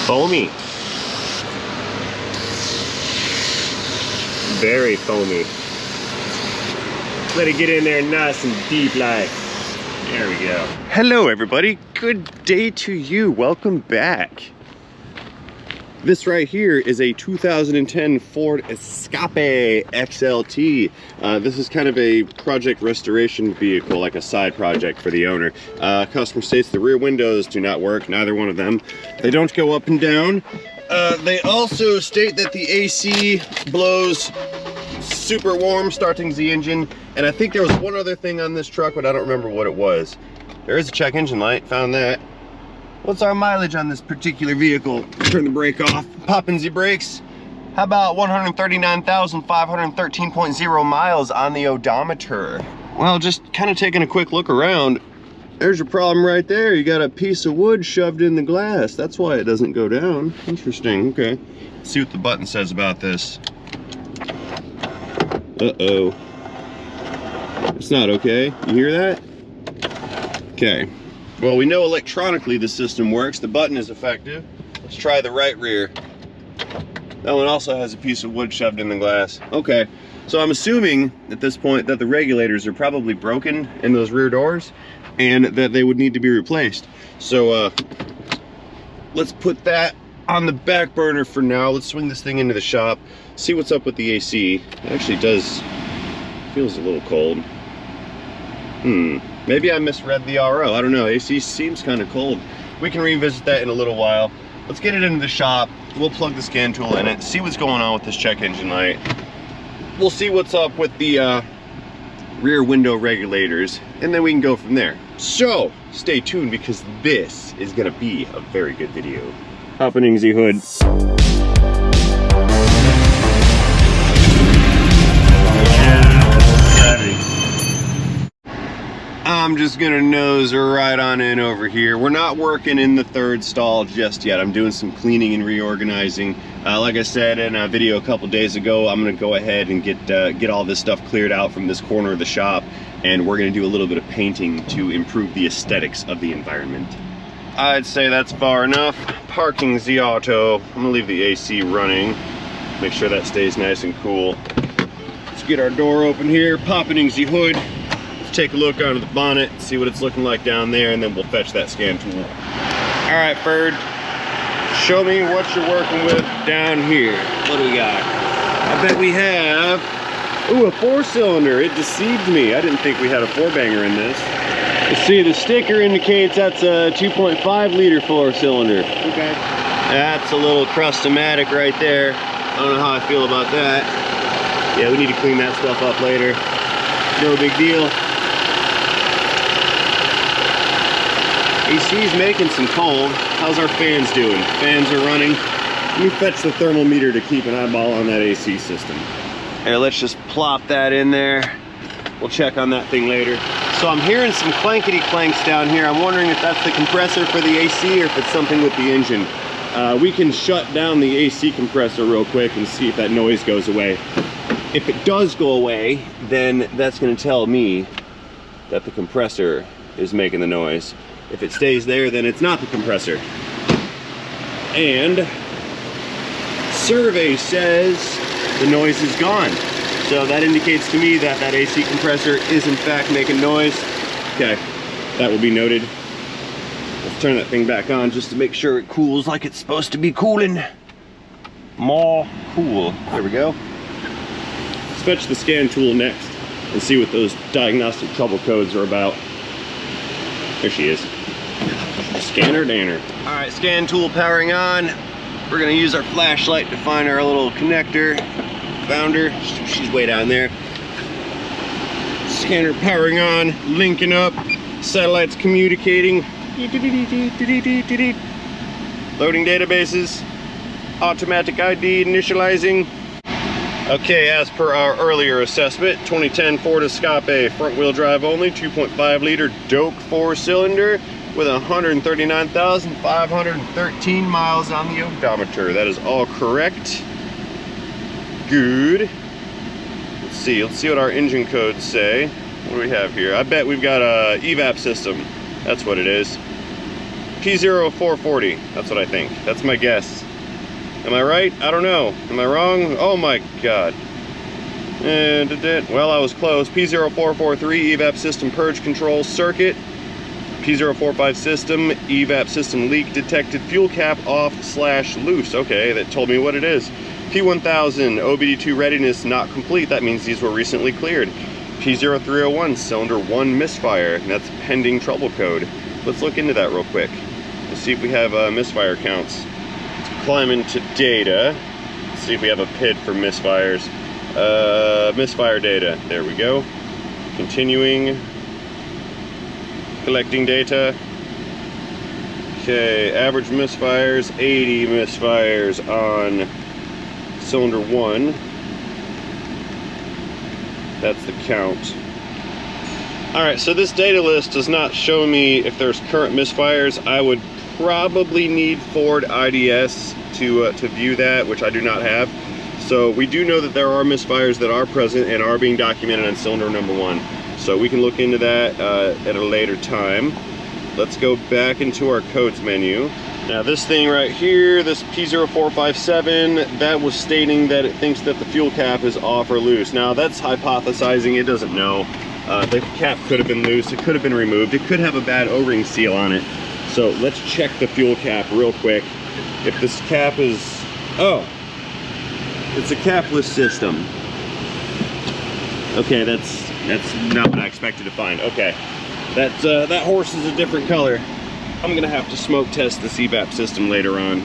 Foamy. Very foamy. Let it get in there nice and deep like. There we go. Hello everybody, good day to you. Welcome back. This right here is a 2010 Ford Escape XLT. This is kind of a project restoration vehicle, like a side project for the owner. Customer states the rear windows do not work, neither one of them. They don't go up and down. They also state that the AC blows super warm, starting the engine. And I think there was one other thing on this truck, but I don't remember what it was. There is a check engine light, found that. What's our mileage on this particular vehicle? Turn the brake off, popping the brakes. How about 139,513.0 miles on the odometer? Well, just kind of taking a quick look around, there's your problem right there. You got a piece of wood shoved in the glass. That's why it doesn't go down. Interesting, okay. Let's see what the button says about this. Uh-oh. It's not okay. You hear that? Okay. Well, we know electronically the system works. The button is effective. Let's try the right rear. That one also has a piece of wood shoved in the glass. Okay, so I'm assuming at this point that the regulators are probably broken in those rear doors and that they would need to be replaced. So let's put that on the back burner for now. Let's swing this thing into the shop, see what's up with the AC. It actually feels a little cold. Maybe I misread the RO. I don't know. AC seems kind of cold. We can revisit that in a little while. Let's get it into the shop. We'll plug the scan tool in it, see what's going on with this check engine light. We'll see what's up with the rear window regulators, and then we can go from there. So stay tuned, because this is gonna be a very good video. Opening the hood. I'm just gonna nose right on in over here. We're not working in the third stall just yet. I'm doing some cleaning and reorganizing. Like I said in a video a couple days ago, I'm gonna go ahead and get all this stuff cleared out from this corner of the shop, and we're gonna do a little bit of painting to improve the aesthetics of the environment. I'd say that's far enough. Parking the auto. I'm gonna leave the AC running. Make sure that stays nice and cool. Let's get our door open here, popping the hood. Take a look under the bonnet, see what it's looking like down there, and then we'll fetch that scan tool. All right, Bird, show me what you're working with down here. What do we got? I bet we have, ooh, a 4-cylinder. It deceived me. I didn't think we had a 4-banger in this. Let's see, the sticker indicates that's a 2.5 liter 4-cylinder. Okay. That's a little crust-o-matic right there. I don't know how I feel about that. Yeah, we need to clean that stuff up later. No big deal. AC's making some cold. How's our fans doing? Fans are running. Let me fetch the thermometer to keep an eyeball on that AC system. Here, let's just plop that in there. We'll check on that thing later. So I'm hearing some clankety clanks down here. I'm wondering if that's the compressor for the AC or if it's something with the engine. We can shut down the AC compressor real quick and see if that noise goes away. If it does go away, then that's going to tell me that the compressor is making the noise. If it stays there, then it's not the compressor. And survey says the noise is gone. So that indicates to me that that AC compressor is in fact making noise. Okay, that will be noted. Let's turn that thing back on just to make sure it cools like it's supposed to be cooling. More cool. There we go. Let's fetch the scan tool next and see what those diagnostic trouble codes are about. There she is. Scanner Danner. All right, scan tool powering on. We're gonna use our flashlight to find our little connector. Found her. She's way down there. Scanner powering on, linking up. Satellites communicating. Loading databases. Automatic ID initializing. Okay, as per our earlier assessment, 2010 Ford Escape, front wheel drive only, 2.5 liter Doak 4-cylinder with 139,513 miles on the odometer. That is all correct. Good. Let's see what our engine codes say. What do we have here? I bet we've got a evap system. That's what it is. P0440, that's what I think. That's my guess. Am I right? I don't know. Am I wrong? Oh my God. Well, I was close. P0443, evap system purge control circuit. P045 system, evap system leak detected, fuel cap off/loose. Okay, that told me what it is. P1000, OBD2 readiness not complete. That means these were recently cleared. P0301, cylinder 1 misfire. That's pending trouble code. Let's look into that real quick. Let's see if we have misfire counts. Let's climb into data. Let's see if we have a PID for misfires. Misfire data. There we go. Continuing. Collecting data. Okay, average misfires, 80 misfires on cylinder 1. That's the count. Alright, so this data list does not show me if there's current misfires. I would probably need Ford IDS to view that, which I do not have. So we do know that there are misfires that are present and are being documented on cylinder number 1. So we can look into that at a later time. Let's go back into our codes menu. Now this thing right here, this P0457, that was stating that it thinks that the fuel cap is off or loose. Now that's hypothesizing, it doesn't know. The cap could have been loose, it could have been removed, it could have a bad O-ring seal on it. So let's check the fuel cap real quick. If this cap is, oh, it's a capless system. Okay, that's not what I expected to find. Okay, that horse is a different color. I'm gonna have to smoke test this evap system later on.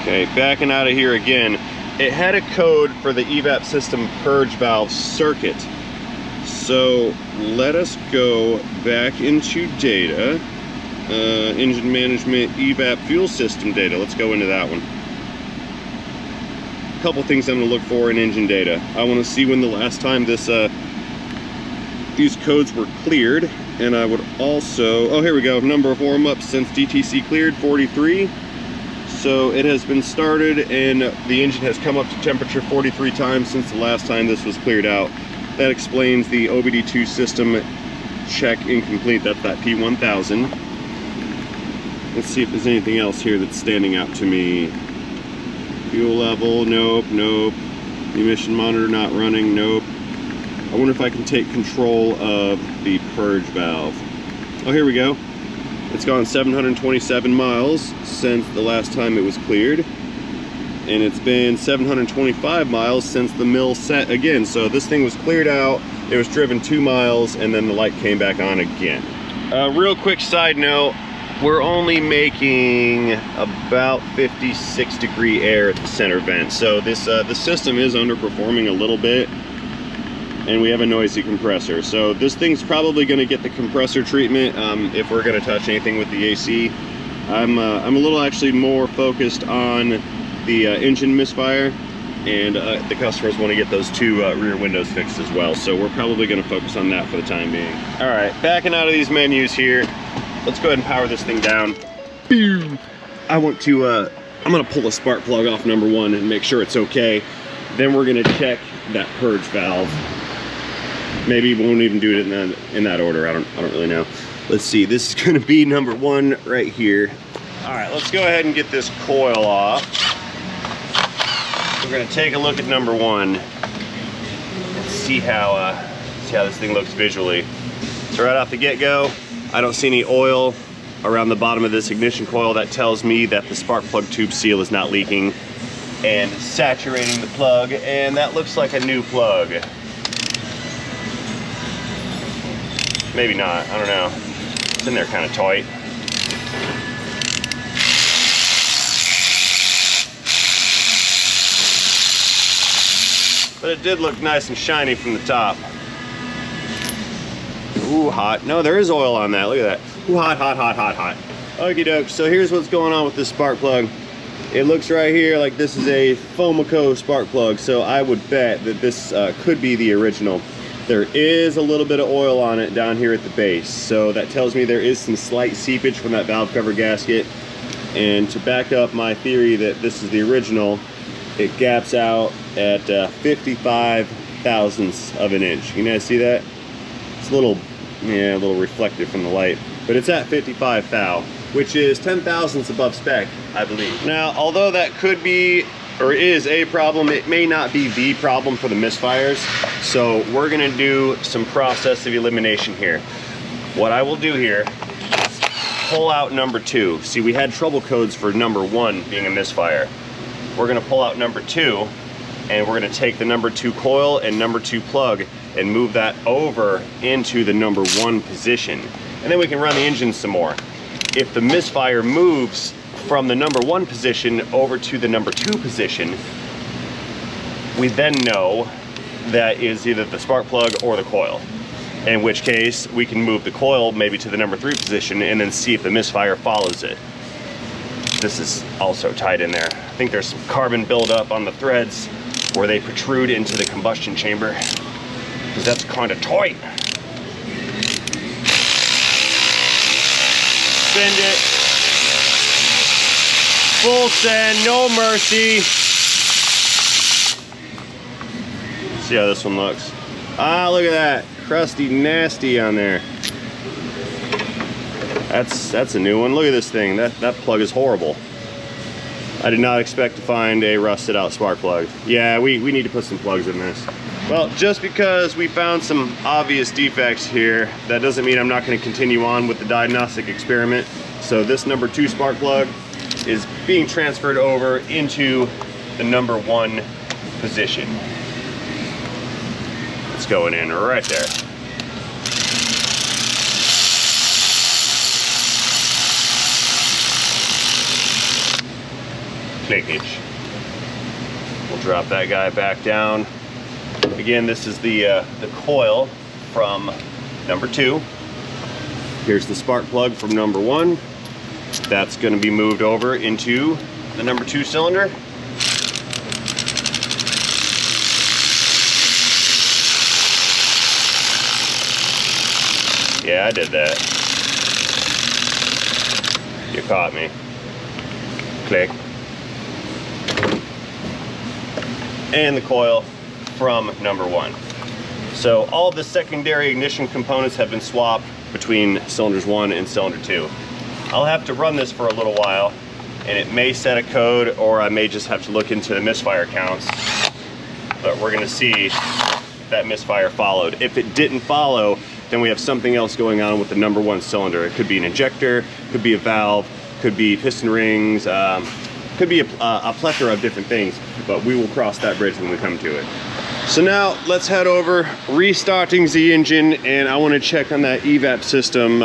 Okay, backing out of here again. It had a code for the evap system purge valve circuit. So let us go back into data. Engine management, evap fuel system data. Let's go into that one. A couple things I'm going to look for in engine data. I want to see when the last time these codes were cleared, and I would also, oh here we go, number of warm-ups since DTC cleared, 43. So it has been started and the engine has come up to temperature 43 times since the last time this was cleared out. That explains the OBD2 system check incomplete. That's that P1000. Let's see if there's anything else here that's standing out to me. Fuel level, nope, nope. Emission monitor not running, nope. I wonder if I can take control of the purge valve. Oh, here we go. It's gone 727 miles since the last time it was cleared. And it's been 725 miles since the mill set again. So this thing was cleared out, it was driven 2 miles, and then the light came back on again. Real quick side note, we're only making about 56 degree air at the center vent. So this the system is underperforming a little bit, and we have a noisy compressor. So this thing's probably gonna get the compressor treatment if we're gonna touch anything with the AC. I'm a little actually more focused on the engine misfire, and the customers want to get those 2 rear windows fixed as well. So we're probably gonna focus on that for the time being. All right, backing out of these menus here. Let's go ahead and power this thing down. I want to, I'm gonna pull the spark plug off number 1 and make sure it's okay. Then we're gonna check that purge valve. Maybe we won't even do it in that order. I don't really know. Let's see, this is gonna be number 1 right here. All right, let's go ahead and get this coil off. We're gonna take a look at number 1 and see how this thing looks visually. So right off the get-go, I don't see any oil around the bottom of this ignition coil. That tells me that the spark plug tube seal is not leaking and saturating the plug, and that looks like a new plug. Maybe not, I don't know. It's in there kind of tight. But it did look nice and shiny from the top. Ooh, hot. No, there is oil on that. Look at that. Ooh, hot, hot, hot, hot, hot. Okie doke. So here's what's going on with this spark plug. It looks right here like this is a Fomaco spark plug. So I would bet that this could be the original. There is a little bit of oil on it down here at the base. So that tells me there is some slight seepage from that valve cover gasket. And to back up my theory that this is the original, it gaps out at 55 thousandths of an inch. You guys see that? It's a little reflective from the light, but it's at 55 thou. which is 10 thousandths above spec, I believe. Now, although that could be or is a problem, it may not be the problem for the misfires. So we're gonna do some process of elimination here. What I will do here is pull out number 2. See, we had trouble codes for number 1 being a misfire. We're gonna pull out number 2, and we're gonna take the number 2 coil and number 2 plug and move that over into the number 1 position. And then we can run the engine some more. If the misfire moves from the number 1 position over to the number 2 position, we then know that is either the spark plug or the coil. In which case, we can move the coil maybe to the number 3 position and then see if the misfire follows it. This is also tied in there. I think there's some carbon buildup on the threads where they protrude into the combustion chamber, because that's kind of tight. Send it. Full send, no mercy. See how this one looks. Ah, look at that. Crusty, nasty on there. That's a new one. Look at this thing. That plug is horrible. I did not expect to find a rusted out spark plug. Yeah, we need to put some plugs in this. Well, just because we found some obvious defects here, that doesn't mean I'm not going to continue on with the diagnostic experiment. So this number 2 spark plug is being transferred over into the number 1 position. It's going in right there. Clickage. We'll drop that guy back down. Again, this is the coil from number 2. Here's the spark plug from number 1. That's going to be moved over into the number 2 cylinder. Yeah, I did that. You caught me. Click. And the coil from number 1. So all the secondary ignition components have been swapped between cylinders 1 and cylinder 2. I'll have to run this for a little while, and it may set a code, or I may just have to look into the misfire counts. But we're gonna see if that misfire followed. If it didn't follow, then we have something else going on with the number 1 cylinder. It could be an injector, could be a valve, could be piston rings, could be a plethora of different things, but we will cross that bridge when we come to it. So now let's head over, restarting the engine, and I want to check on that evap system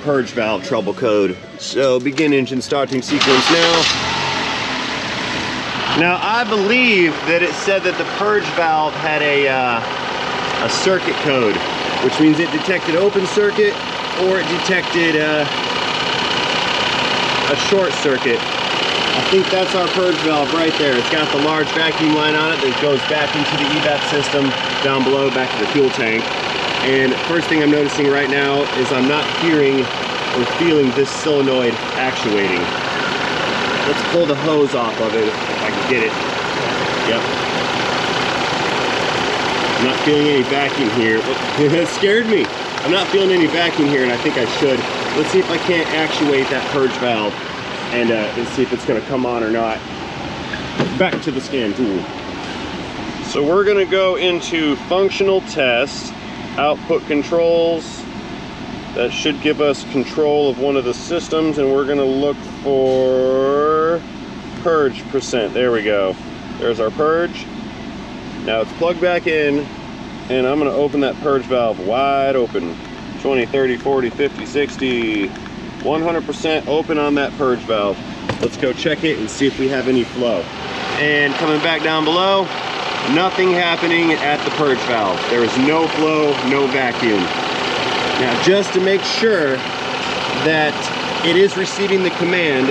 purge valve trouble code. So begin engine starting sequence now. Now I believe that it said that the purge valve had a circuit code, which means it detected open circuit or it detected a short circuit. I think that's our purge valve right there. It's got the large vacuum line on it that goes back into the evap system down below, back to the fuel tank. And first thing I'm noticing right now is I'm not hearing or feeling this solenoid actuating. Let's pull the hose off of it if I can get it. Yep. I'm not feeling any vacuum here. It scared me. I'm not feeling any vacuum here, and I think I should. Let's see if I can't actuate that purge valve, and see if it's going to come on or not. Back to the scan tool. So we're going to go into functional tests, output controls. That should give us control of one of the systems, and we're going to look for purge percent. There we go. There's our purge. Now it's plugged back in, and I'm going to open that purge valve wide open. 20, 30, 40, 50, 60, 100% open on that purge valve. Let's go check it and see if we have any flow. And coming back down below, nothing happening at the purge valve. There is no flow, no vacuum. Now, just to make sure that it is receiving the command,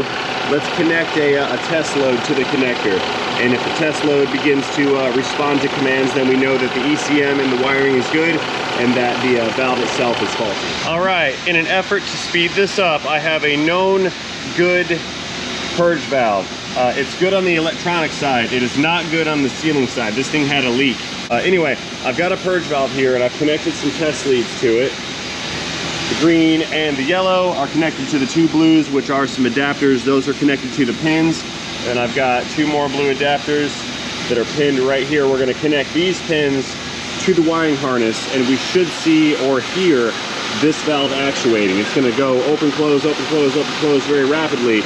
let's connect a test load to the connector. And if the test load begins to respond to commands, then we know that the ECM and the wiring is good and that the valve itself is faulty. All right, in an effort to speed this up, I have a known good purge valve. It's good on the electronic side. It is not good on the sealing side. This thing had a leak. Anyway, I've got a purge valve here, and I've connected some test leads to it. The green and the yellow are connected to the two blues, which are some adapters. Those are connected to the pins. And I've got two more blue adapters that are pinned right here. We're gonna connect these pins to the wiring harness, and we should see or hear this valve actuating. It's gonna go open, close, open, close, open, close very rapidly.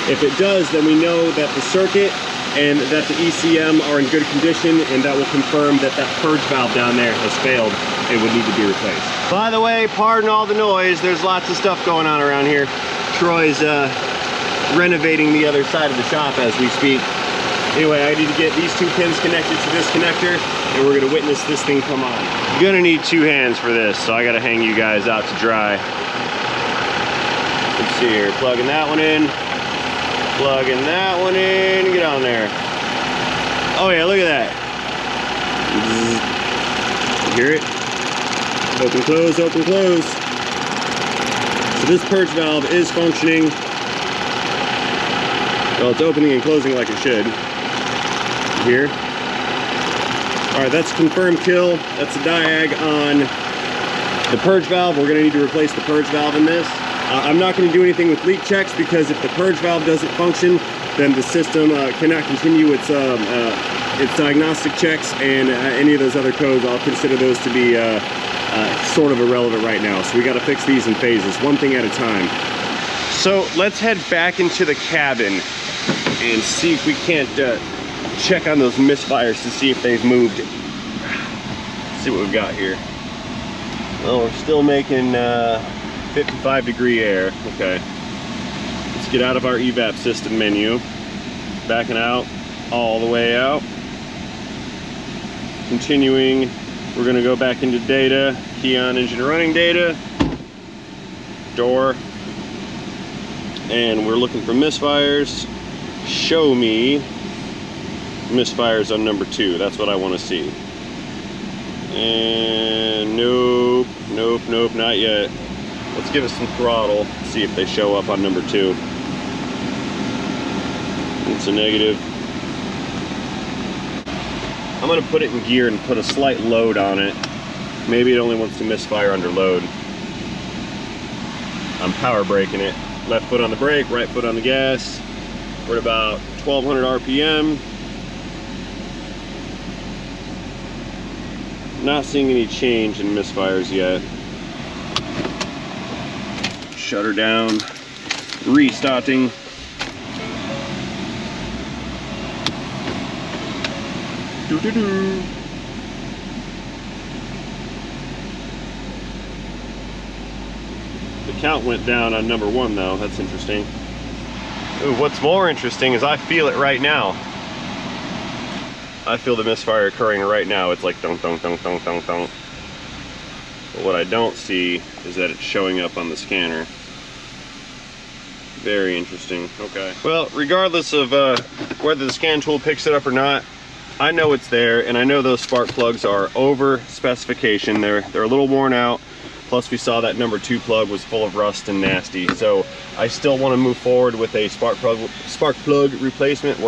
If it does, then we know that the circuit and that the ECM are in good condition, and that will confirm that that purge valve down there has failed and would need to be replaced. By the way, pardon all the noise, there's lots of stuff going on around here. Troy's renovating the other side of the shop as we speak. Anyway, I need to get these two pins connected to this connector, and we're gonna witness this thing come on. You're gonna need two hands for this, so I gotta hang you guys out to dry. Let's see here, plugging that one in, plugging that one in, get on there. Oh yeah, look at that. You hear it? Open, close, open, close. So this purge valve is functioning. Well, it's opening and closing like it should. Here. All right, that's confirmed kill. That's a diag on the purge valve. We're gonna need to replace the purge valve in this. I'm not gonna do anything with leak checks, because if the purge valve doesn't function, then the system cannot continue its diagnostic checks, and any of those other codes, I'll consider those to be sort of irrelevant right now. So we gotta fix these in phases, one thing at a time. So let's head back into the cabin and see if we can't check on those misfires to see if they've moved. Let's see what we've got here. Well, we're still making 55-degree air. Okay. Let's get out of our evap system menu. Backing out, all the way out. Continuing, we're gonna go back into data, key on engine running data, door, and we're looking for misfires. Show me misfires on number 2. That's what I want to see. And nope, nope, nope, not yet. Let's give it some throttle, see if they show up on number 2. It's a negative. I'm going to put it in gear and put a slight load on it. Maybe it only wants to misfire under load. I'm power braking it. Left foot on the brake, right foot on the gas. We're at about 1200 RPM. Not seeing any change in misfires yet. Shutter down, restarting. Doo-doo-doo. The count went down on number 1 though, that's interesting. Ooh, what's more interesting is I feel it right now. I feel the misfire occurring right now. It's like dunk, dunk, dunk, dunk, dunk, dunk. But what I don't see is that it's showing up on the scanner. Very interesting, okay. Well, regardless of whether the scan tool picks it up or not, I know it's there, and I know those spark plugs are over specification. They're a little worn out. Plus we saw that number 2 plug was full of rust and nasty. So I still want to move forward with a spark plug replacement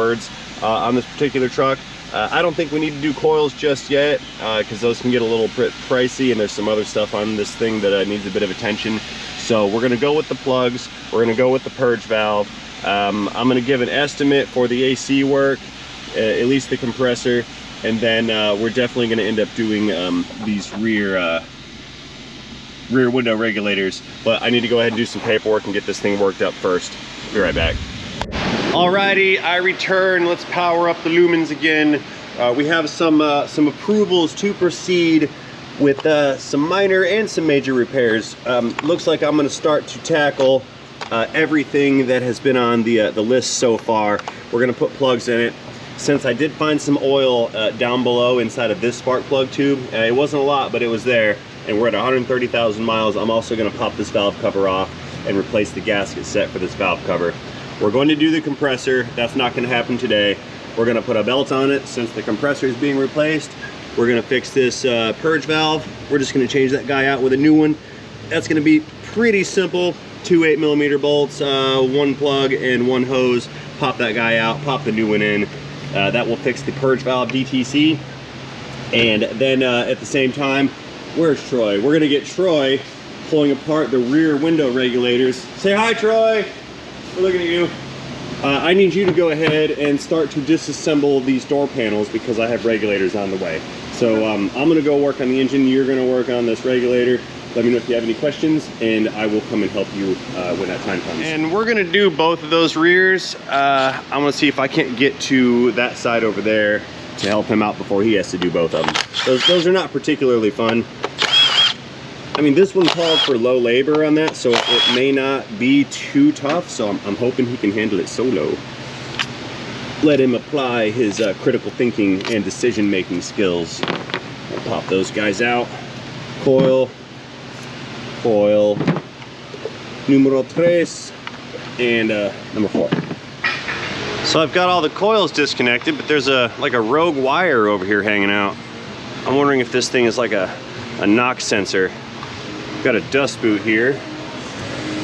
on this particular truck. I don't think we need to do coils just yet, because those can get a little bit pricey, and there's some other stuff on this thing that needs a bit of attention. So we're going to go with the plugs. We're going to go with the purge valve. I'm going to give an estimate for the AC work, at least the compressor, and then we're definitely going to end up doing these rear window regulators. But I need to go ahead and do some paperwork and get this thing worked up first. Be right back. Alrighty, I return. Let's power up the lumens again. We have some approvals to proceed with some minor and some major repairs. Looks like I'm going to start to tackle everything that has been on the list so far. We're going to put plugs in it. Since I did find some oil down below inside of this spark plug tube, it wasn't a lot, but it was there, and we're at 130,000 miles. I'm also going to pop this valve cover off and replace the gasket set for this valve cover. We're going to do the compressor. That's not going to happen today. We're going to put a belt on it since the compressor is being replaced. We're going to fix this purge valve. We're just going to change that guy out with a new one. That's going to be pretty simple. 2 8mm bolts, 1 plug and 1 hose. Pop that guy out, pop the new one in. That will fix the purge valve DTC. And then at the same time, where's Troy? We're going to get Troy pulling apart the rear window regulators. Say hi, Troy. We're looking at you. I need you to go ahead and start to disassemble these door panels because I have regulators on the way. So I'm gonna go work on the engine. You're gonna work on this regulator. Let me know if you have any questions and I will come and help you when that time comes. And we're gonna do both of those rears. I'm gonna see if I can't get to that side over there to help him out before he has to do both of them. Those are not particularly fun. I mean, this one called for low labor on that, so it may not be too tough, so I'm hoping he can handle it solo. Let him apply his critical thinking and decision-making skills. I'll pop those guys out. Coil, coil, numero 3, and number 4. So I've got all the coils disconnected, but there's like a rogue wire over here hanging out. I'm wondering if this thing is like a knock sensor. Got a dust boot here.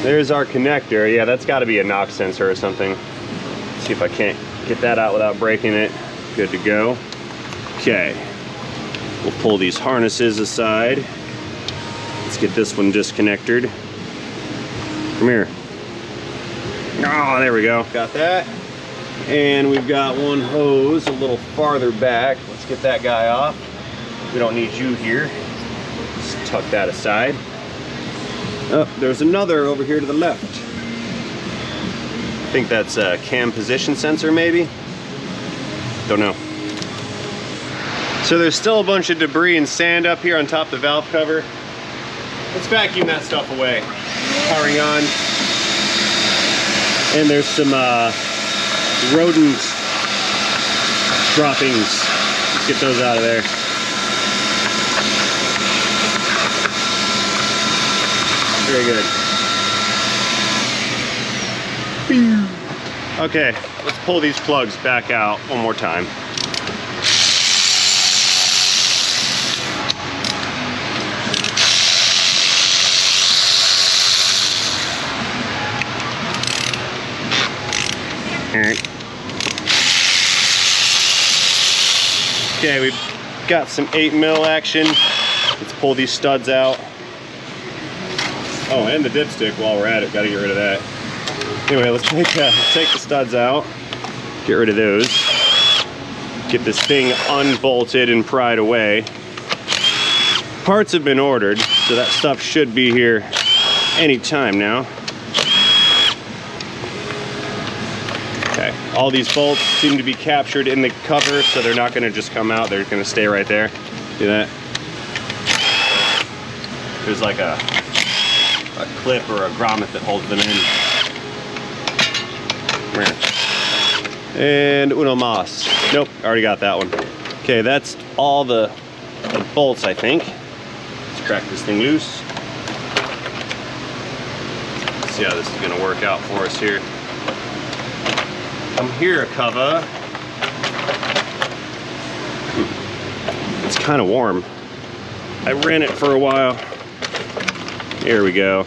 There's our connector. Yeah, that's got to be a knock sensor or something. Let's see if I can't get that out without breaking it. Good to go. Okay. We'll pull these harnesses aside. Let's get this one disconnected. Come here. Oh, there we go. Got that. And we've got one hose a little farther back. Let's get that guy off. We don't need you here. Just tuck that aside. Oh, there's another over here to the left. I think that's a cam position sensor, maybe? Don't know. So there's still a bunch of debris and sand up here on top of the valve cover. Let's vacuum that stuff away. Powering on. And there's some rodent droppings. Let's get those out of there. Very good. Okay, let's pull these plugs back out one more time. All right. Okay, we've got some 8mm action. Let's pull these studs out. Oh, and the dipstick while we're at it. Gotta get rid of that. Anyway, let's take the studs out. Get rid of those. Get this thing unbolted and pried away. Parts have been ordered, so that stuff should be here any time now. Okay, all these bolts seem to be captured in the cover, so they're not gonna just come out, they're gonna stay right there. See that? There's like a clip or a grommet that holds them in. Come here. And uno más. Nope, already got that one. Okay, that's all the bolts, I think. Let's crack this thing loose. Let's see how this is gonna work out for us here. Here, cover. It's kind of warm. I ran it for a while. Here we go.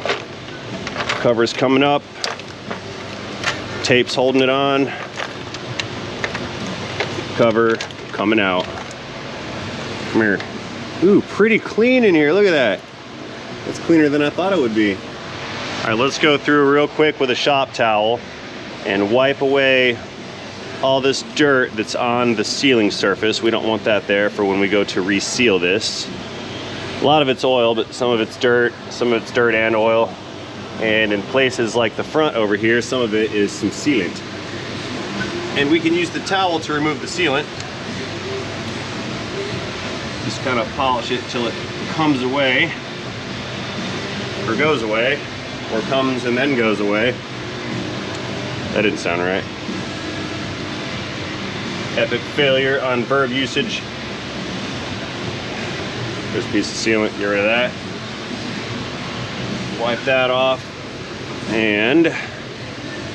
Cover's coming up. Tape's holding it on. Cover coming out. Come here. Ooh, pretty clean in here. Look at that. It's cleaner than I thought it would be. All right, let's go through real quick with a shop towel and wipe away all this dirt that's on the sealing surface. We don't want that there for when we go to reseal this. A lot of it's oil, but some of it's dirt and oil. And in places like the front over here, some of it is some sealant. And we can use the towel to remove the sealant. Just kind of polish it till it comes away, or goes away, or comes and then goes away. That didn't sound right. Epic failure on verb usage. There's a piece of sealant, get rid of that. Wipe that off, and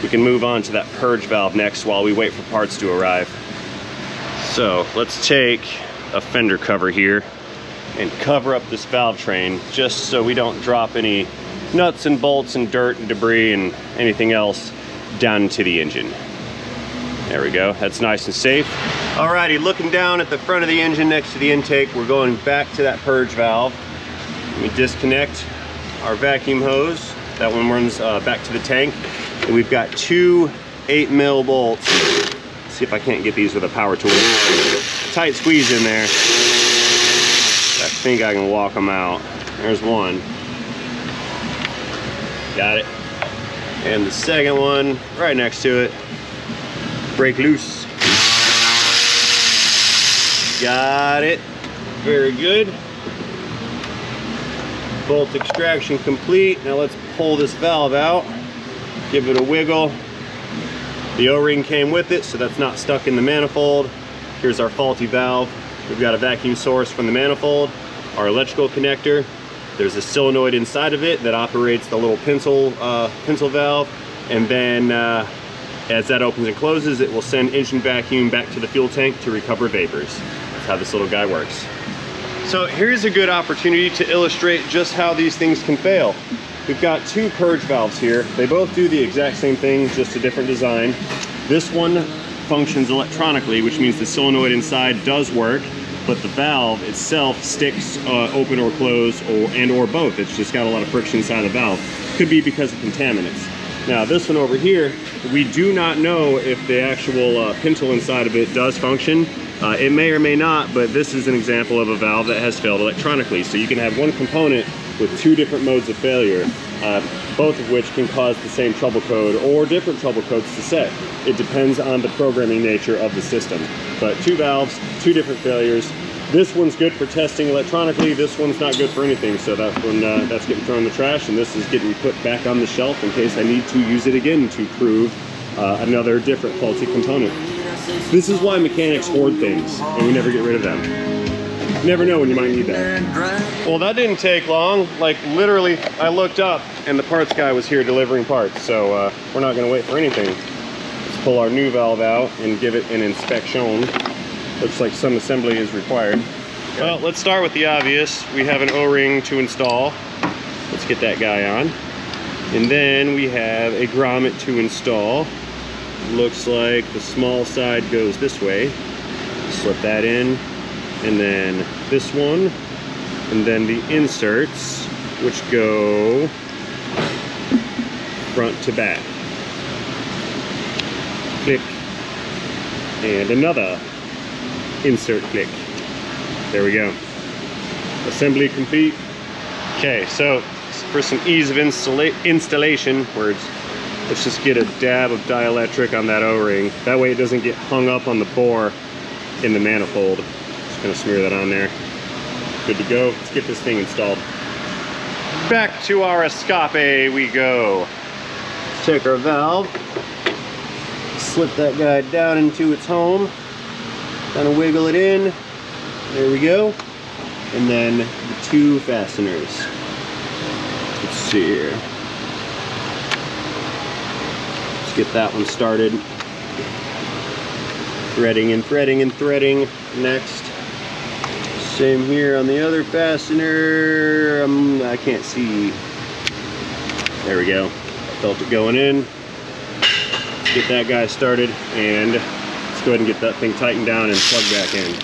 we can move on to that purge valve next while we wait for parts to arrive. So let's take a fender cover here and cover up this valve train just so we don't drop any nuts and bolts and dirt and debris and anything else down into the engine. There we go, that's nice and safe. Alrighty, looking down at the front of the engine next to the intake, we're going back to that purge valve. Let me disconnect our vacuum hose. That one runs back to the tank. And we've got two 8mm bolts. Let's see if I can't get these with a power tool. Tight squeeze in there. I think I can walk them out. There's one. Got it. And the second one right next to it. Break loose. Got it. Very good. Bolt extraction complete. Now let's pull this valve out. Give it a wiggle. The O-ring came with it, so that's not stuck in the manifold. Here's our faulty valve. We've got a vacuum source from the manifold, our electrical connector. There's a solenoid inside of it that operates the little pencil valve, and then as that opens and closes, it will send engine vacuum back to the fuel tank to recover vapors. That's how this little guy works. So here's a good opportunity to illustrate just how these things can fail. We've got two purge valves here. They both do the exact same thing, just a different design. This one functions electronically, which means the solenoid inside does work, but the valve itself sticks open or closed, or both. It's just got a lot of friction inside the valve. Could be because of contaminants. Now this one over here, we do not know if the actual pintle inside of it does function. It may or may not, but this is an example of a valve that has failed electronically. So you can have one component with two different modes of failure, both of which can cause the same trouble code or different trouble codes to set. It depends on the programming nature of the system. But two valves, two different failures. This one's good for testing electronically. This one's not good for anything. So that's when that's getting thrown in the trash, and this is getting put back on the shelf in case I need to use it again to prove another different faulty component. This is why mechanics hoard things, and we never get rid of them. You never know when you might need that. Well, that didn't take long. Like literally, I looked up and the parts guy was here delivering parts. So we're not gonna wait for anything. Let's pull our new valve out and give it an inspection. Looks like some assembly is required. Well, let's start with the obvious. We have an O-ring to install. Let's get that guy on. And then we have a grommet to install. Looks like the small side goes this way. Slip that in. And then this one. And then the inserts, which go front to back. Click. And another insert click. There we go. Assembly complete. Okay, so for some ease of installation, let's just get a dab of dielectric on that O-ring. That way it doesn't get hung up on the bore in the manifold. Just gonna smear that on there. Good to go. Let's get this thing installed. Back to our escape we go. Let's take our valve, slip that guy down into its home, kind of wiggle it in. There we go. And then the two fasteners. Let's see here. Let's get that one started. Threading and threading and threading. Next. Same here on the other fastener. I can't see. There we go. I felt it going in. Let's get that guy started, and let's go ahead and get that thing tightened down and plugged back in.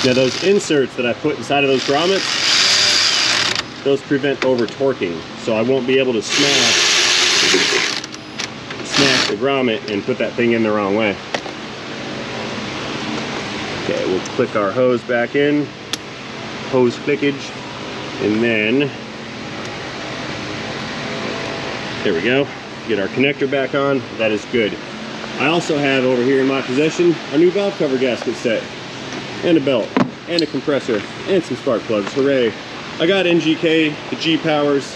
Now those inserts that I put inside of those grommets, those prevent over torquing, so I won't be able to smash the grommet and put that thing in the wrong way. Okay, we'll click our hose back in, hose clickage, and then there we go. Get our connector back on. That is good. I also have over here in my possession a new valve cover gasket set, and a belt, and a compressor, and some spark plugs. Hooray! I got NGK, the G-Powers.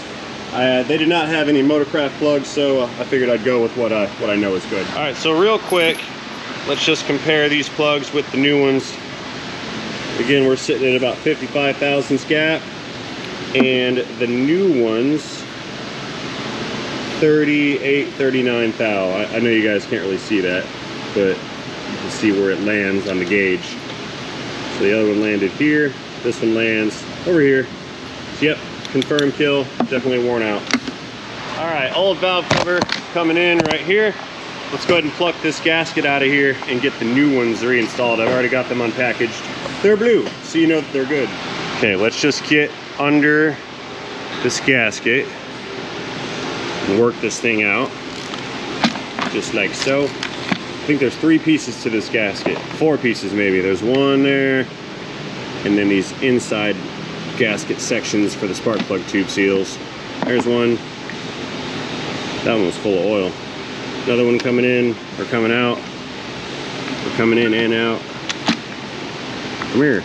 They did not have any Motorcraft plugs, so I figured I'd go with what I know is good. All right, so real quick, let's just compare these plugs with the new ones. Again, we're sitting at about 55 thousandths gap, and the new ones, 38, 39 thou. I know you guys can't really see that, but you can see where it lands on the gauge. So the other one landed here, this one lands over here. So yep, confirmed kill, definitely worn out. All right, old valve cover coming in right here. let's go ahead and pluck this gasket out of here and get the new ones reinstalled. I've already got them unpackaged. They're blue, so you know that they're good. Okay, let's just get under this gasket and work this thing out, just like so. I think there's 3 pieces to this gasket, 4 pieces maybe. There's one there, and then these inside gasket sections for the spark plug tube seals. There's one. That one was full of oil. Another one coming in or coming out. We're coming in and out. Come here.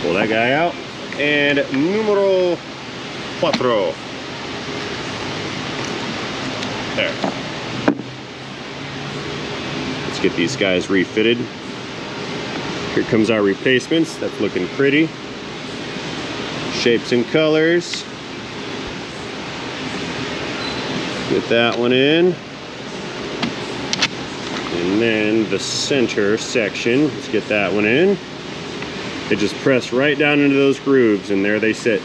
Pull that guy out. And numero 4. There. Let's get these guys refitted. Here comes our replacements. That's looking pretty. Shapes and colors. Get that one in. And then the center section, let's get that one in. They just press right down into those grooves and there they sit.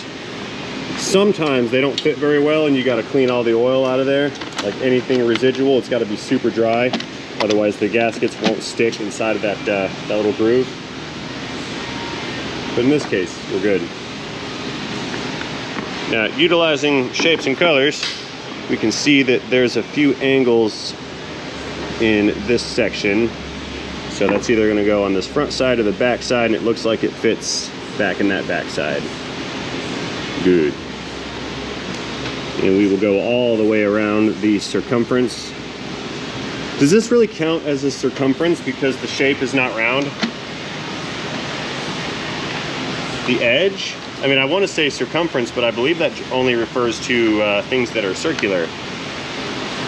Sometimes they don't fit very well and you got to clean all the oil out of there. Like anything residual, it's got to be super dry. Otherwise the gaskets won't stick inside of that, that little groove. But in this case, we're good. Now, utilizing shapes and colors, we can see that there's a few angles in this section. So that's either going to go on this front side or the back side, and it looks like it fits back in that back side. Good. And we will go all the way around the circumference. Does this really count as a circumference because the shape is not round? The edge? I mean, I want to say circumference, but I believe that only refers to things that are circular,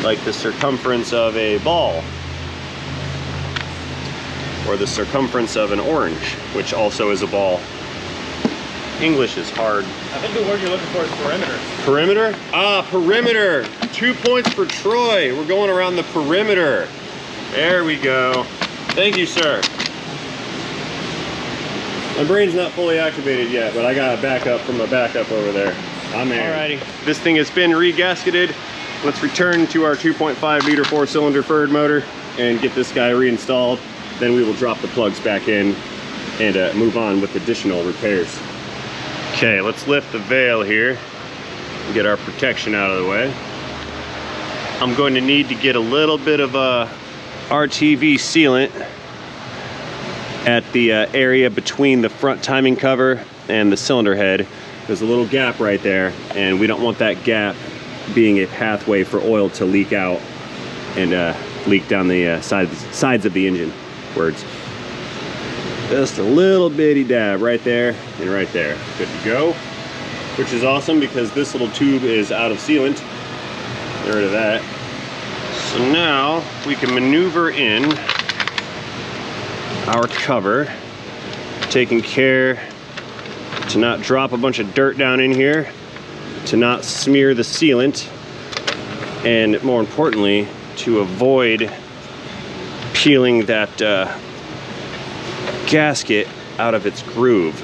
like the circumference of a ball, or the circumference of an orange, which also is a ball. English is hard. I think the word you're looking for is perimeter. Perimeter? Ah, perimeter. 2 points for Troy. We're going around the perimeter. There we go. Thank you, sir. My brain's not fully activated yet, but I got a backup from a backup over there. I'm there. Alrighty. This thing has been re-gasketed. Let's return to our 2.5 liter 4-cylinder Ferd motor and get this guy reinstalled. Then we will drop the plugs back in and move on with additional repairs. Okay, let's lift the veil here and get our protection out of the way. I'm going to need to get a little bit of RTV sealant at the area between the front timing cover and the cylinder head. There's a little gap right there, and we don't want that gap being a pathway for oil to leak out and leak down the sides of the engine. Words. Just a little bitty dab right there and right there. Good to go. Which is awesome because this little tube is out of sealant. Get rid of that. So now we can maneuver in our cover, taking care to not drop a bunch of dirt down in here, to not smear the sealant, and more importantly, to avoid peeling that gasket out of its groove.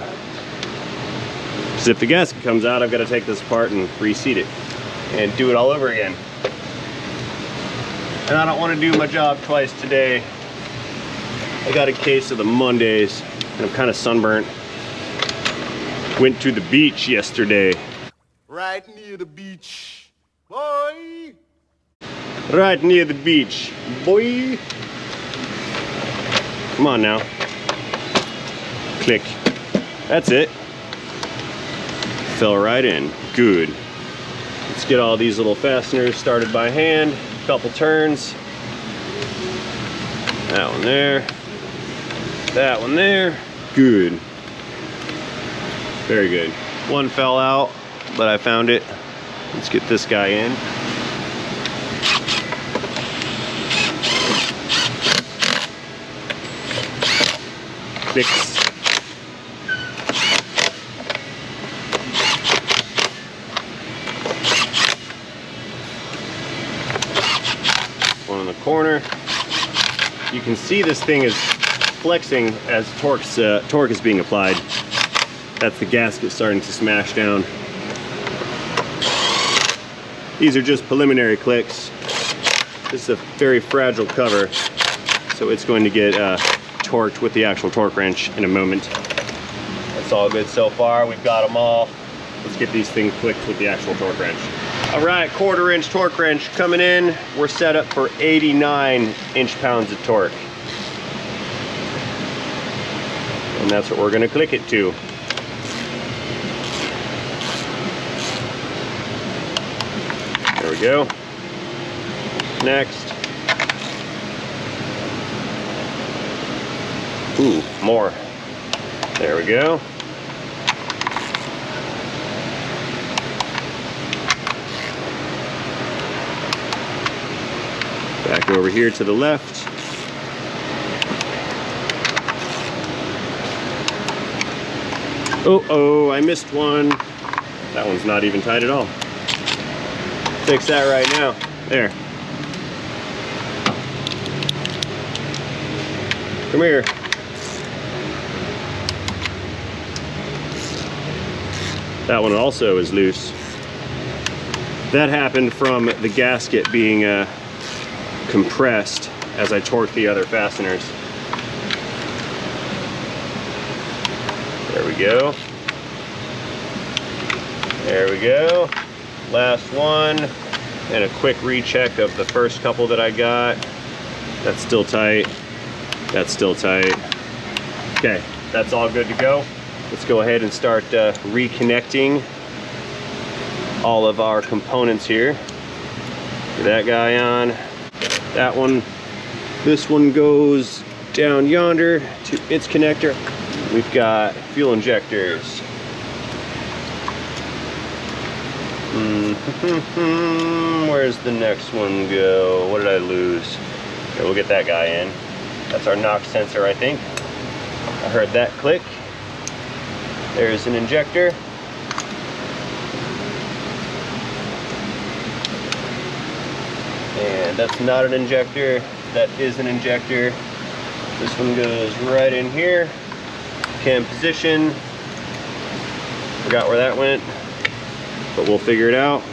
Because if the gasket comes out, I've got to take this apart and reseat it and do it all over again. And I don't want to do my job twice today. I got a case of the Mondays and I'm kind of sunburnt. Went to the beach yesterday. Right near the beach, boy. Right near the beach, boy. Come on now. Click. That's it. Fell right in. Good. Let's get all these little fasteners started by hand. A couple turns. That one there. That one there. Good. Very good. One fell out, but I found it. Let's get this guy in. Clicks. One in the corner. You can see this thing is flexing as torque is being applied. That's the gasket starting to smash down. These are just preliminary clicks. This is a very fragile cover, so it's going to get torqued with the actual torque wrench in a moment. That's all good so far. We've got them all. Let's get these things clicked with the actual torque wrench. All right, 1/4 inch torque wrench coming in. We're set up for 89 inch-pounds of torque. And that's what we're gonna click it to. There we go. Next. Ooh, more. There we go. Back over here to the left. Oh, I missed one. That one's not even tight at all. Fix that right now. There. Come here. That one also is loose. That happened from the gasket being compressed as I torqued the other fasteners. There we go. There we go. Last one. And a quick recheck of the first couple that I got. That's still tight. That's still tight. Okay, that's all good to go. Let's go ahead and start reconnecting all of our components here. Get that guy on. That one. This one goes down yonder to its connector. We've got fuel injectors. Where's the next one go? What did I lose? Okay, we'll get that guy in. That's our knock sensor, I think. I heard that click. There's an injector. And that's not an injector. That is an injector. This one goes right in here. Cam position. Forgot where that went, but we'll figure it out.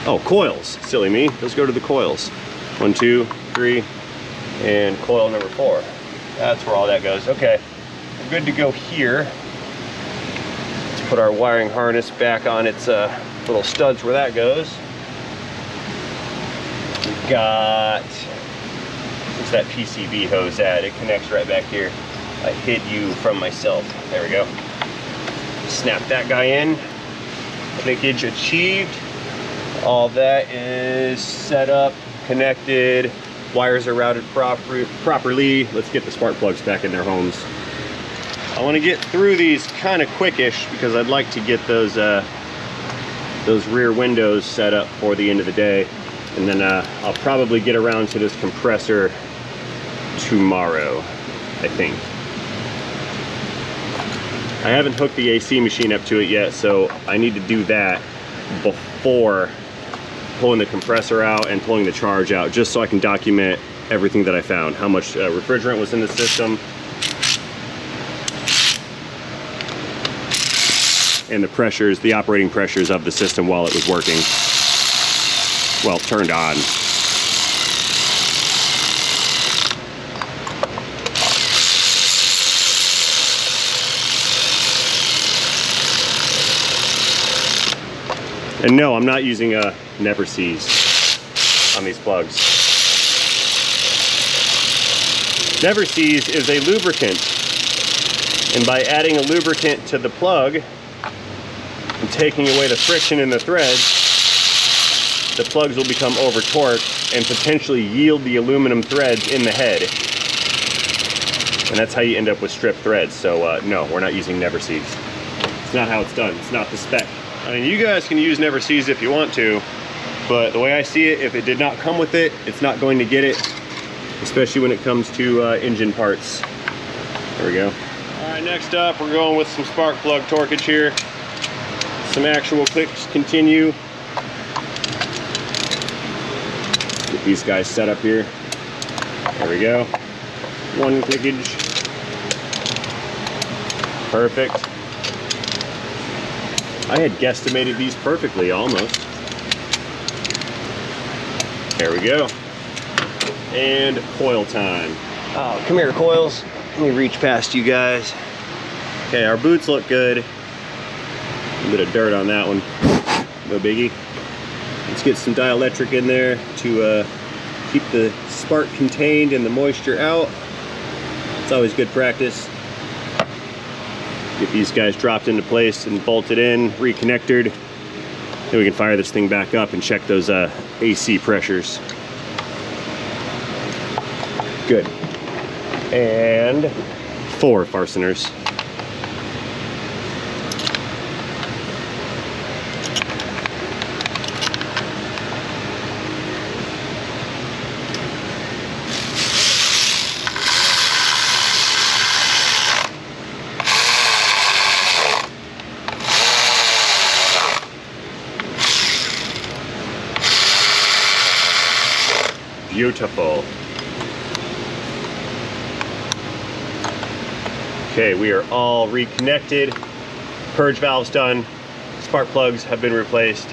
Oh, coils. Silly me. Let's go to the coils. 1, 2, 3, and coil number 4. That's where all that goes. Okay, we're good to go here. Let's put our wiring harness back on its little studs where that goes. We've got, where's that PCB hose at? It connects right back here. I hid you from myself. There we go. Snap that guy in. Clickage achieved. All that is set up, connected. Wires are routed properly. Let's get the spark plugs back in their homes. I want to get through these kind of quickish because I'd like to get those rear windows set up for the end of the day. And then I'll probably get around to this compressor tomorrow, I think. I haven't hooked the AC machine up to it yet, so I need to do that before pulling the compressor out and pulling the charge out, just so I can document everything that I found, how much refrigerant was in the system, and the pressures, the operating pressures of the system while it was working, well, turned on. And no, I'm not using a Never Seize on these plugs. Never Seize is a lubricant, and by adding a lubricant to the plug and taking away the friction in the threads, the plugs will become over torqued and potentially yield the aluminum threads in the head. And that's how you end up with stripped threads. So no, we're not using Never Seize. It's not how it's done. It's not the spec. I mean, you guys can use Never Seize if you want to, but the way I see it, if it did not come with it, it's not going to get it, especially when it comes to engine parts. There we go. All right, next up, we're going with some spark plug torquage here. Some actual clicks continue. Get these guys set up here. There we go. One clickage. Perfect. I had guesstimated these perfectly, almost. There we go. and coil time. Oh, come here, coils. Let me reach past you guys. Okay, our boots look good. A bit of dirt on that one. No biggie. Let's get some dielectric in there to keep the spark contained and the moisture out. It's always good practice. Get these guys dropped into place and bolted in, reconnected. Then we can fire this thing back up and check those AC pressures. Good. And 4 fasteners. Beautiful. Okay, we are all reconnected. Purge valve's done. Spark plugs have been replaced.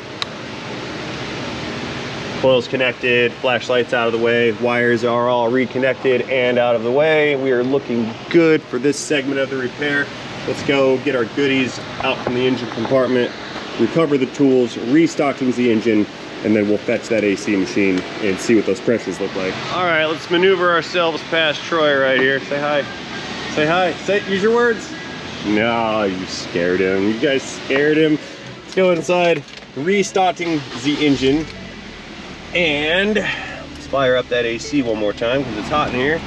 Coils connected, flashlights out of the way, wires are all reconnected and out of the way. We are looking good for this segment of the repair. Let's go get our goodies out from the engine compartment, recover the tools, restocking the engine, and then we'll fetch that AC machine and see what those pressures look like. All right, let's maneuver ourselves past Troy right here. Say hi. Say hi. Use your words. No, you scared him. You guys scared him. Let's go inside, restocking the engine, and let's fire up that AC one more time because it's hot in here.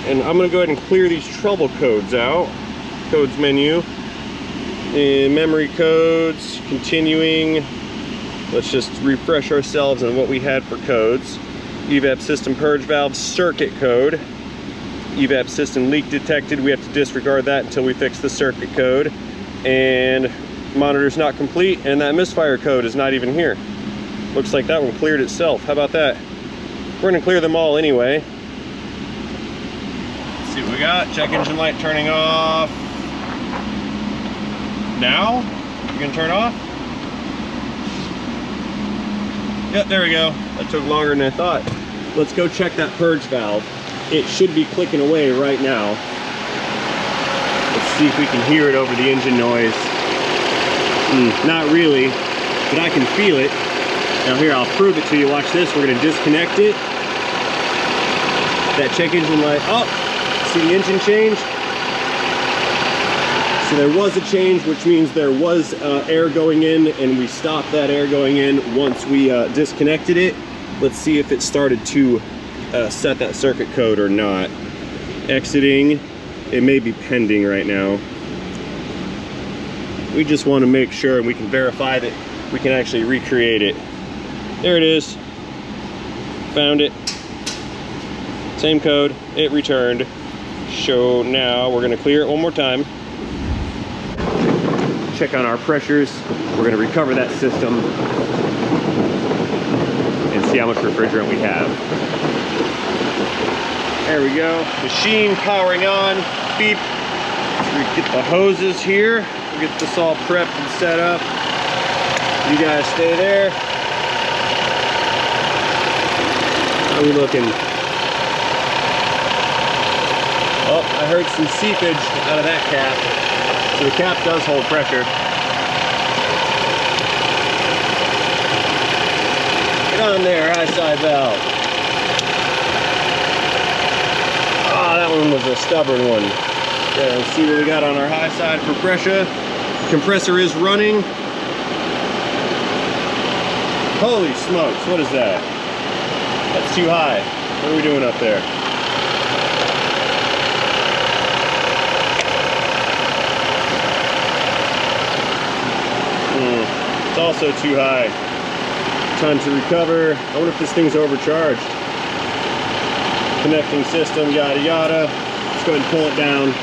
And I'm gonna go ahead and clear these trouble codes out. Codes menu, and memory codes, continuing. Let's just refresh ourselves on what we had for codes. EVAP system purge valve circuit code. EVAP system leak detected. We have to disregard that until we fix the circuit code. And monitor's not complete, and that misfire code is not even here. Looks like that one cleared itself. How about that? We're gonna clear them all anyway. Let's see what we got. Check engine light turning off. Now? You gonna turn off? Yep, there we go. That took longer than I thought. Let's go check that purge valve. It should be clicking away right now. Let's see if we can hear it over the engine noise. Not really, but I can feel it. Now here, I'll prove it to you. Watch this. We're gonna disconnect it. That check engine light. Oh, see the engine change? So there was a change, which means there was air going in, and we stopped that air going in once we disconnected it. Let's see if it started to set that circuit code or not. Exiting. It may be pending right now. We just want to make sure and we can verify that we can actually recreate it. There it is. Found it. Same code. It returned. So now we're going to clear it one more time. Check on our pressures. We're going to recover that system and see how much refrigerant we have. There we go. Machine powering on. Beep. We get the hoses here. We'll get this all prepped and set up. You guys stay there. How are we looking? Oh, I heard some seepage out of that cap. So the cap does hold pressure. Get on there, high side valve. Ah, that one was a stubborn one. Yeah, let's see what we got on our high side for pressure. Compressor is running. Holy smokes, what is that? That's too high. What are we doing up there? It's also too high. Time to recover. I wonder if this thing's overcharged. Connecting system, yada yada. Let's go ahead and pull it down.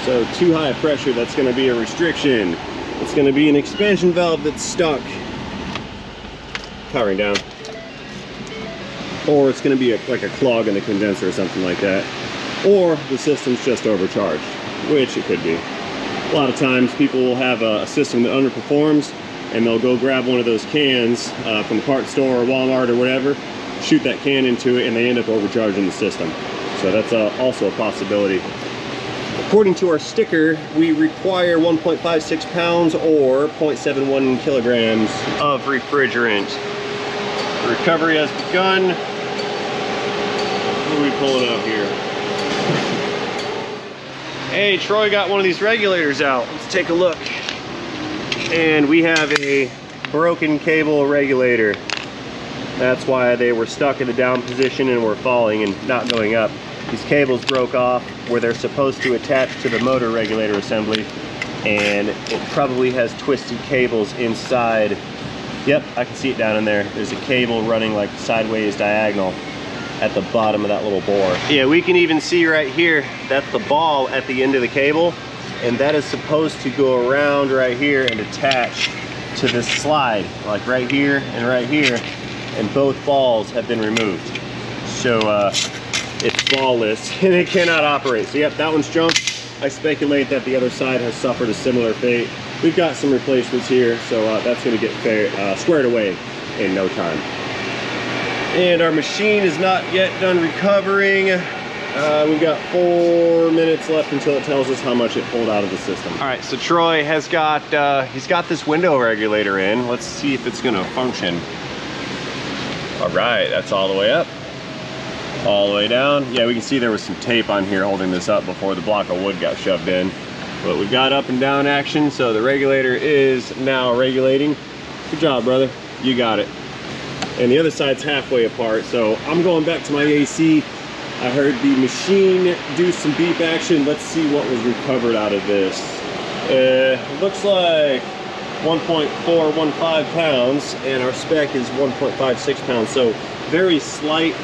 So too high pressure, that's going to be a restriction. It's going to be an expansion valve that's stuck. Powering down. Or it's going to be like a clog in the condenser or something like that. Or the system's just overcharged, which it could be. A lot of times people will have a system that underperforms and they'll go grab one of those cans from the parts store or Walmart or whatever, shoot that can into it, and they end up overcharging the system. So that's also a possibility. According to our sticker, we require 1.56 pounds or 0.71 kilograms of refrigerant. The recovery has begun. What are we pulling up here? Hey, Troy got one of these regulators out. Let's take a look. And we have a broken cable regulator. That's why they were stuck in the down position and were falling and not going up. These cables broke off where they're supposed to attach to the motor regulator assembly, and it probably has twisted cables inside. Yep, I can see it down in there. There's a cable running like sideways diagonal at the bottom of that little bore. Yeah, we can even see right here, that's the ball at the end of the cable, and that is supposed to go around right here and attach to this slide, like right here and right here, and both balls have been removed. So it's ballless and it cannot operate. So yep, that one's jumped. I speculate that the other side has suffered a similar fate. We've got some replacements here, so that's going to get squared away in no time. And our machine is not yet done recovering. We've got 4 minutes left until it tells us how much it pulled out of the system. All right, so Troy has got he's got this window regulator in. Let's see if it's going to function. All right, that's all the way up, all the way down. Yeah, we can see there was some tape on here holding this up before the block of wood got shoved in. But we've got up and down action, so the regulator is now regulating. Good job, brother. You got it. And the other side's halfway apart, so I'm going back to my AC. I heard the machine do some beep action. Let's see what was recovered out of this. It looks like 1.415 pounds, and our spec is 1.56 pounds, so very slight.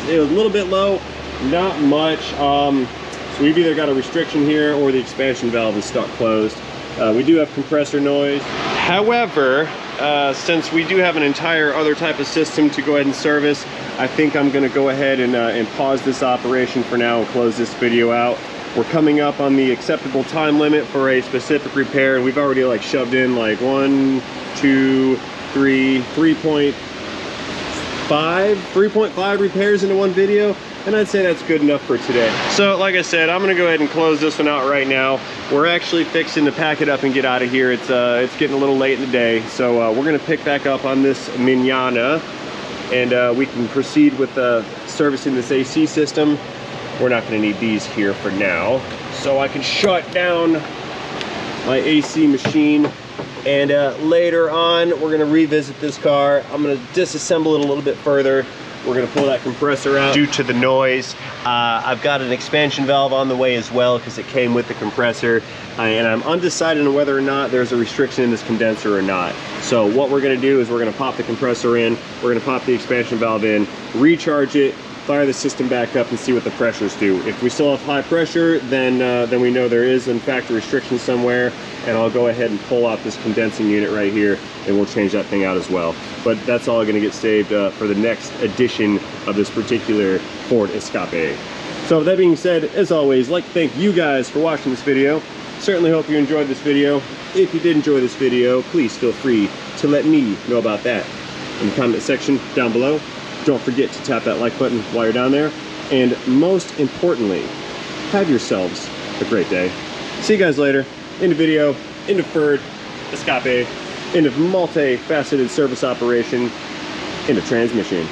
It was a little bit low, not much. So we've either got a restriction here or the expansion valve is stuck closed. We do have compressor noise. However, since we do have an entire other type of system to go ahead and service, I think I'm going to go ahead and pause this operation for now and close this video out. We're coming up on the acceptable time limit for a specific repair, and we've already like shoved in like 3.5 repairs into one video, and I'd say that's good enough for today. So like I said, I'm gonna go ahead and close this one out right now. We're actually fixing to pack it up and get out of here. It's getting a little late in the day, so we're gonna pick back up on this mañana, and we can proceed with servicing this AC system. We're not gonna need these here for now, so I can shut down my AC machine. And later on, we're gonna revisit this car. I'm gonna disassemble it a little bit further. We're gonna pull that compressor out due to the noise. I've got an expansion valve on the way as well because it came with the compressor. And I'm undecided on whether or not there's a restriction in this condenser or not. So what we're gonna do is we're gonna pop the compressor in, we're gonna pop the expansion valve in, recharge it, fire the system back up and see what the pressures do. If we still have high pressure, then we know there is in fact a restriction somewhere, and I'll go ahead and pull out this condensing unit right here and we'll change that thing out as well. But that's all gonna get saved for the next edition of this particular Ford Escape. So with that being said, as always, I'd like to thank you guys for watching this video. Certainly hope you enjoyed this video. If you did enjoy this video, please feel free to let me know about that in the comment section down below. Don't forget to tap that like button while you're down there. And most importantly, have yourselves a great day. See you guys later. End of video, end of Ford Escape, end of multi-faceted service operation, end of transmission.